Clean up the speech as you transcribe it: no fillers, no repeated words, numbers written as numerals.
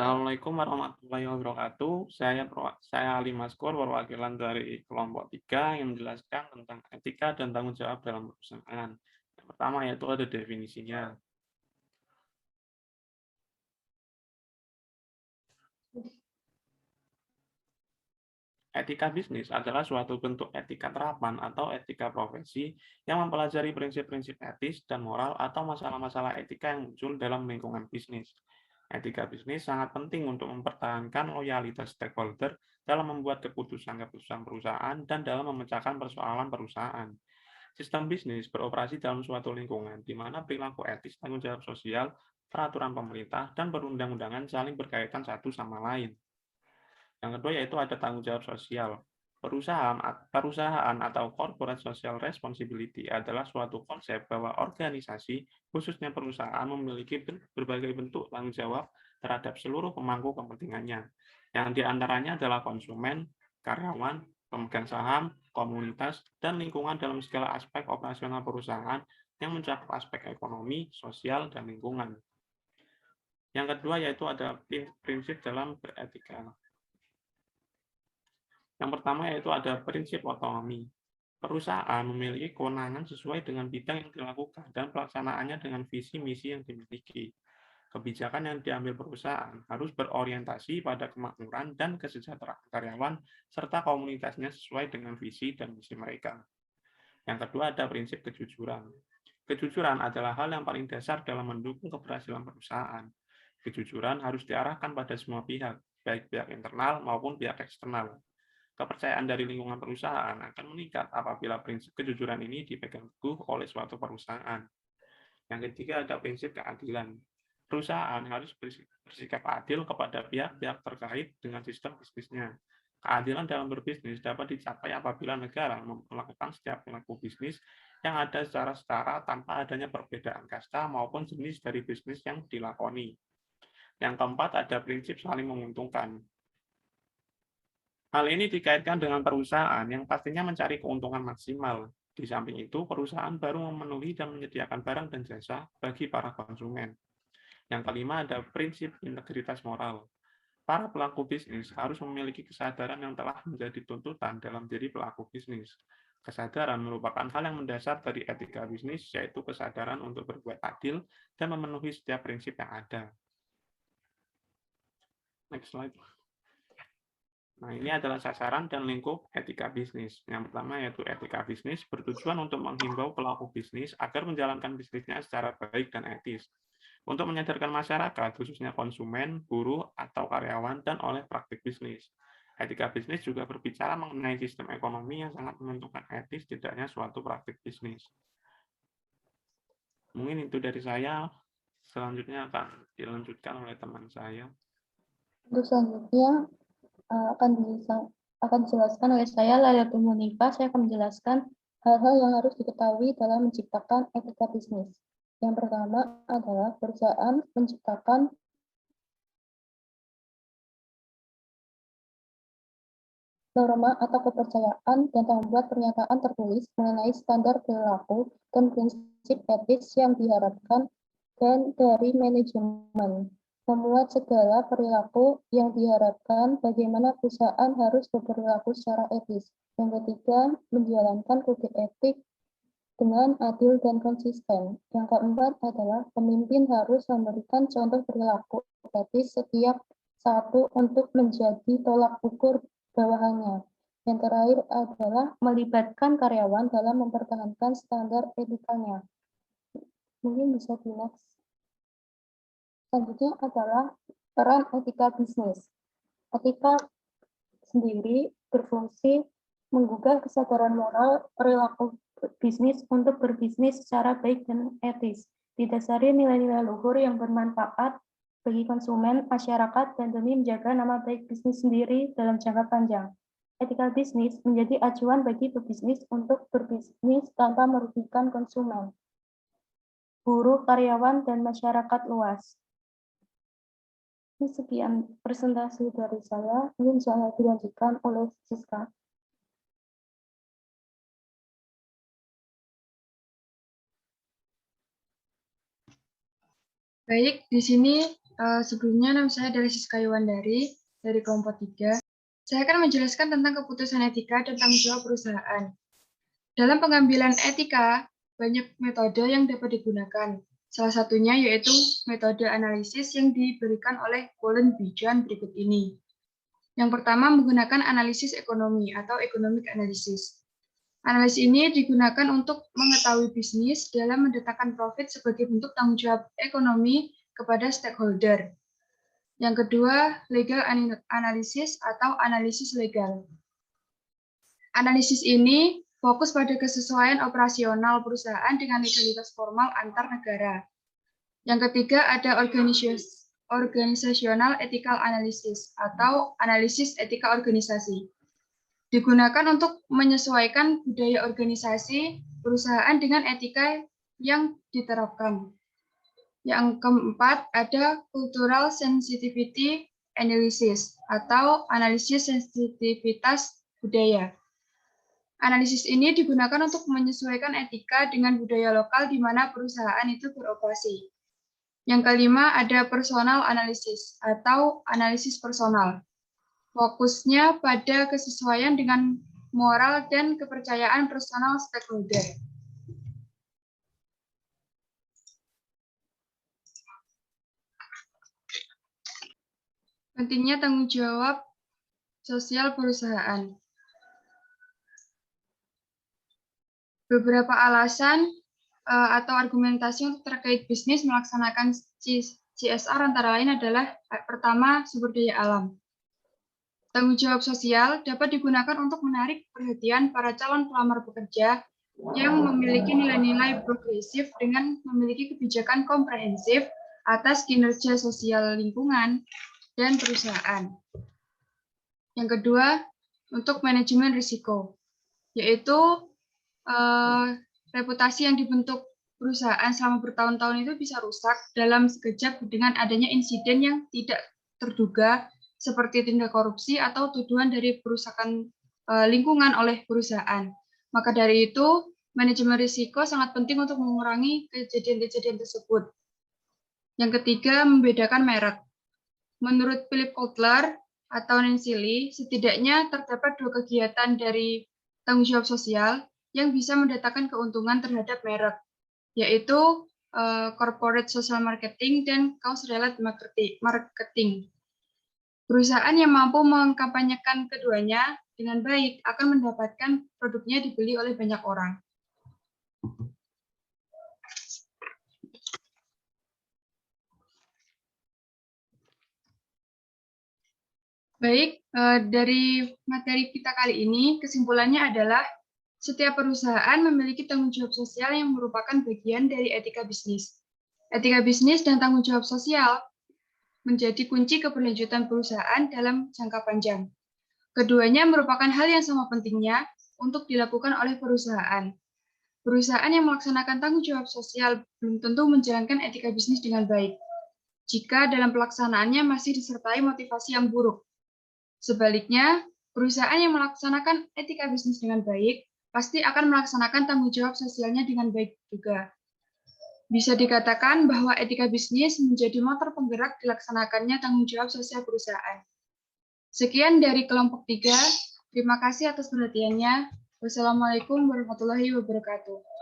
Assalamualaikum warahmatullahi wabarakatuh. Saya Ali Maskur, perwakilan dari kelompok 3 yang menjelaskan tentang etika dan tanggung jawab dalam perusahaan. Yang pertama yaitu ada definisinya. Etika bisnis adalah suatu bentuk etika terapan atau etika profesi yang mempelajari prinsip-prinsip etis dan moral atau masalah-masalah etika yang muncul dalam lingkungan bisnis. Etika bisnis sangat penting untuk mempertahankan loyalitas stakeholder dalam membuat keputusan-keputusan perusahaan dan dalam memecahkan persoalan perusahaan. Sistem bisnis beroperasi dalam suatu lingkungan di mana perilaku etis, tanggung jawab sosial, peraturan pemerintah, dan perundang-undangan saling berkaitan satu sama lain. Yang kedua yaitu ada tanggung jawab sosial. Perusahaan atau corporate social responsibility adalah suatu konsep bahwa organisasi, khususnya perusahaan, memiliki berbagai bentuk tanggung jawab terhadap seluruh pemangku kepentingannya, yang diantaranya adalah konsumen, karyawan, pemegang saham, komunitas, dan lingkungan dalam segala aspek operasional perusahaan yang mencakup aspek ekonomi, sosial, dan lingkungan. Yang kedua yaitu ada prinsip dalam beretika. Yang pertama yaitu ada prinsip otonomi. Perusahaan memiliki kewenangan sesuai dengan bidang yang dilakukan dan pelaksanaannya dengan visi misi yang dimiliki. Kebijakan yang diambil perusahaan harus berorientasi pada kemakmuran dan kesejahteraan karyawan serta komunitasnya sesuai dengan visi dan misi mereka. Yang kedua ada prinsip kejujuran. Kejujuran adalah hal yang paling dasar dalam mendukung keberhasilan perusahaan. Kejujuran harus diarahkan pada semua pihak, baik pihak internal maupun pihak eksternal. Kepercayaan dari lingkungan perusahaan akan meningkat apabila prinsip kejujuran ini dipegang teguh oleh suatu perusahaan. Yang ketiga ada prinsip keadilan. Perusahaan harus bersikap adil kepada pihak-pihak terkait dengan sistem bisnisnya. Keadilan dalam berbisnis dapat dicapai apabila negara melakukan setiap pelaku bisnis yang ada secara setara tanpa adanya perbedaan kasta maupun jenis dari bisnis yang dilakoni. Yang keempat ada prinsip saling menguntungkan. Hal ini dikaitkan dengan perusahaan yang pastinya mencari keuntungan maksimal. Di samping itu, perusahaan baru memenuhi dan menyediakan barang dan jasa bagi para konsumen. Yang kelima ada prinsip integritas moral. Para pelaku bisnis harus memiliki kesadaran yang telah menjadi tuntutan dalam diri pelaku bisnis. Kesadaran merupakan hal yang mendasar dari etika bisnis, yaitu kesadaran untuk berbuat adil dan memenuhi setiap prinsip yang ada. Next slide. Nah, ini adalah sasaran dan lingkup etika bisnis. Yang pertama yaitu etika bisnis bertujuan untuk menghimbau pelaku bisnis agar menjalankan bisnisnya secara baik dan etis. Untuk menyadarkan masyarakat, khususnya konsumen, buruh, atau karyawan, dan oleh praktik bisnis. Etika bisnis juga berbicara mengenai sistem ekonomi yang sangat menentukan etis tidaknya suatu praktik bisnis. Mungkin itu dari saya. Selanjutnya akan dilanjutkan oleh teman saya. Untuk selanjutnya akan dijelaskan oleh saya, Lailatul Munifah. Saya akan menjelaskan hal-hal yang harus diketahui dalam menciptakan etika bisnis. Yang pertama adalah perusahaan menciptakan norma atau kepercayaan dan membuat pernyataan tertulis mengenai standar perilaku dan prinsip etis yang diharapkan dan dari manajemen. Memuat segala perilaku yang diharapkan bagaimana perusahaan harus berperilaku secara etis. Yang ketiga, menjalankan kode etik dengan adil dan konsisten. Yang keempat adalah pemimpin harus memberikan contoh perilaku etis setiap satu untuk menjadi tolak ukur bawahannya. Yang terakhir adalah melibatkan karyawan dalam mempertahankan standar etikanya. Mungkin bisa di next. Selanjutnya adalah peran etika bisnis. Etika sendiri berfungsi menggugah kesadaran moral perilaku bisnis untuk berbisnis secara baik dan etis, didasari nilai-nilai luhur yang bermanfaat bagi konsumen, masyarakat, dan demi menjaga nama baik bisnis sendiri dalam jangka panjang. Etika bisnis menjadi acuan bagi pebisnis untuk berbisnis tanpa merugikan konsumen, buruh, karyawan, dan masyarakat luas. Ini sekian presentasi dari saya. Ini bisa dilanjutkan oleh Siska. Baik, di sini Sebelumnya nama saya adalah Siska Yuwandari dari kelompok 3. Saya akan menjelaskan tentang keputusan etika dan tanggung jawab perusahaan. Dalam pengambilan etika, banyak metode yang dapat digunakan. Salah satunya yaitu metode analisis yang diberikan oleh Colin B. John berikut ini. Yang pertama menggunakan analisis ekonomi atau economic analysis. Analisis ini digunakan untuk mengetahui bisnis dalam mendatangkan profit sebagai bentuk tanggung jawab ekonomi kepada stakeholder. Yang kedua, legal analysis atau analisis legal. Analisis ini fokus pada kesesuaian operasional perusahaan dengan legalitas formal antar negara. Yang ketiga ada organizational ethical analysis atau analisis etika organisasi. Digunakan untuk menyesuaikan budaya organisasi perusahaan dengan etika yang diterapkan. Yang keempat ada cultural sensitivity analysis atau analisis sensitivitas budaya. Analisis ini digunakan untuk menyesuaikan etika dengan budaya lokal di mana perusahaan itu beroperasi. Yang kelima ada personal analysis atau analisis personal. Fokusnya pada kesesuaian dengan moral dan kepercayaan personal stakeholder. Pentingnya tanggung jawab sosial perusahaan. Beberapa alasan atau argumentasi untuk terkait bisnis melaksanakan CSR antara lain adalah pertama, sumber daya alam. Tanggung jawab sosial dapat digunakan untuk menarik perhatian para calon pelamar pekerja yang memiliki nilai-nilai progresif dengan memiliki kebijakan komprehensif atas kinerja sosial lingkungan dan perusahaan. Yang kedua, untuk manajemen risiko, yaitu reputasi yang dibentuk perusahaan selama bertahun-tahun itu bisa rusak dalam sekejap dengan adanya insiden yang tidak terduga seperti tindak korupsi atau tuduhan dari perusakan lingkungan oleh perusahaan. Maka dari itu, manajemen risiko sangat penting untuk mengurangi kejadian-kejadian tersebut. Yang ketiga, membedakan merek. Menurut Philip Kotler atau Nancy Lee, setidaknya terdapat dua kegiatan dari tanggung jawab sosial yang bisa mendatangkan keuntungan terhadap merek, yaitu corporate social marketing dan cause-related marketing. Perusahaan yang mampu mengkampanyekan keduanya dengan baik akan mendapatkan produknya dibeli oleh banyak orang. Baik, dari materi kita kali ini, kesimpulannya adalah setiap perusahaan memiliki tanggung jawab sosial yang merupakan bagian dari etika bisnis. Etika bisnis dan tanggung jawab sosial menjadi kunci keberlanjutan perusahaan dalam jangka panjang. Keduanya merupakan hal yang sama pentingnya untuk dilakukan oleh perusahaan. Perusahaan yang melaksanakan tanggung jawab sosial belum tentu menjalankan etika bisnis dengan baik, jika dalam pelaksanaannya masih disertai motivasi yang buruk. Sebaliknya, perusahaan yang melaksanakan etika bisnis dengan baik pasti akan melaksanakan tanggung jawab sosialnya dengan baik juga. Bisa dikatakan bahwa etika bisnis menjadi motor penggerak dilaksanakannya tanggung jawab sosial perusahaan. Sekian dari kelompok 3. Terima kasih atas perhatiannya. Wassalamualaikum warahmatullahi wabarakatuh.